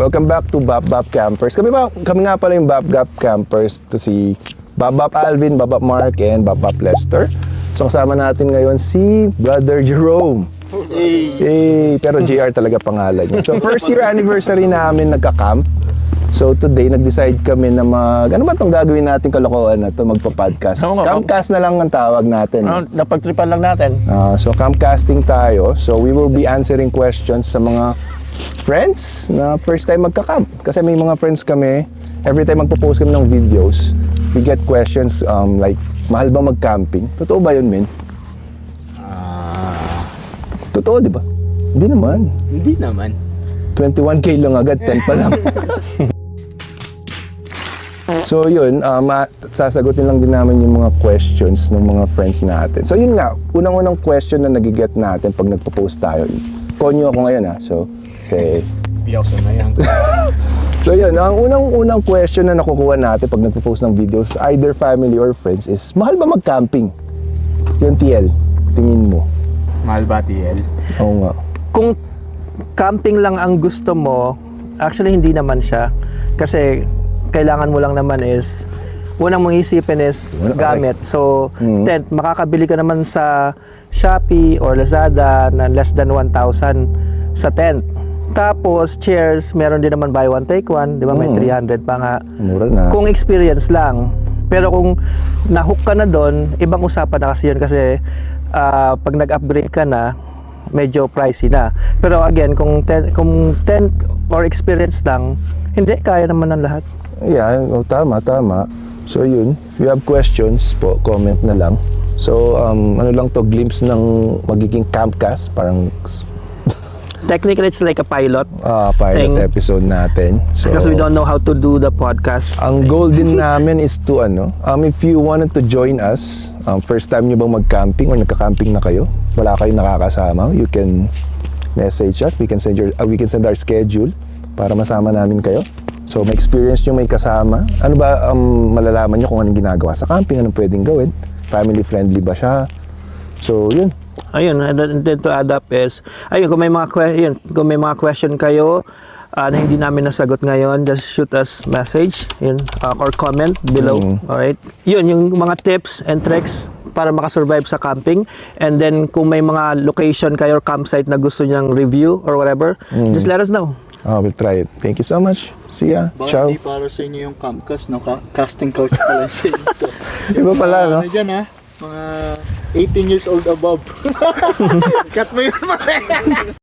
Welcome back to Bap Bap Campers. Kami nga pala yung Bap Bap Campers. To si Bap Bap Alvin, Bap Bap Mark, and Bap Bap Lester. So kasama natin ngayon si Brother Jerome. Hey, pero JR talaga pangalan niya. So first year anniversary namin nagka-camp. So today nag-decide kami na ano ba itong gagawin natin kalokohan na ito, magpa-podcast. Campcast na lang ang tawag natin. Napagtripan lang natin. So campcasting tayo. So we will be answering questions sa mga friends na first time magka-camp. Kasi may mga friends kami, every time magpo-post kami ng videos, we get questions like, mahal ba mag-camping? Totoo ba yun, men? Totoo, di ba? Hindi naman. Hindi naman. 21K lang agad, 10 pa lang. So yun, sasagutin lang din namin yung mga questions ng mga friends natin. So yun nga, unang-unang question na nagiget natin pag nagpo-post tayo. Konyo ako ngayon So, kasi... Piyaw na yan. So yun, ang unang question na nakukuha natin pag nagpo-post ng videos, either family or friends, is mahal ba mag-camping? Yung TL, tingin mo? Mahal ba, TL? Oo nga. Kung camping lang ang gusto mo, actually hindi naman siya. Kasi kailangan mo lang naman is, unang mong isipin is gamit. So, tent, makakabili ka naman sa Shopee or Lazada na less than 1,000 sa tent. Tapos, chairs, meron din naman buy one, take one. Di ba? May 300 pa nga. Mura na. Kung experience lang. Pero kung nahook ka na doon, ibang usapan na kasi yun. Kasi pag nag-upgrade ka na, medyo pricey na. Pero again, kung tent or experience lang, hindi, kaya naman ng lahat. Yeah, tama. So yun, if you have questions po, comment na lang. So, ano lang to, glimpse ng magiging campcast, parang Technically, it's like a pilot pilot thing. episode natin. So, Because we don't know how to do the podcast. ang goal din namin is to if you wanted to join us, first time nyo bang mag-camping or nagka-camping na kayo, wala kayong nakakasama, you can message us, we can send our schedule para masama namin kayo. So, may experience nyo may kasama. Ano ba malalaman nyo kung anong ginagawa sa camping, anong pwedeng gawin, family friendly ba siya. So, yun. Ayun, and then to add up is, ayun, kung may mga question kayo na hindi namin nasagot ngayon, just shoot us message, yun, or comment below. Alright? Yun, yung mga tips and tricks para makasurvive sa camping. And then, kung may mga location kayo or campsite na gusto nyang review or whatever, just let us know. We'll try it. Thank you so much. See ya. Baka Ciao. hindi para sa inyo yung campcast, no? Casting couch pala sa inyo. So, Iba pala, no? ano dyan, ha? Mga 18 years old above. Cut mo yun,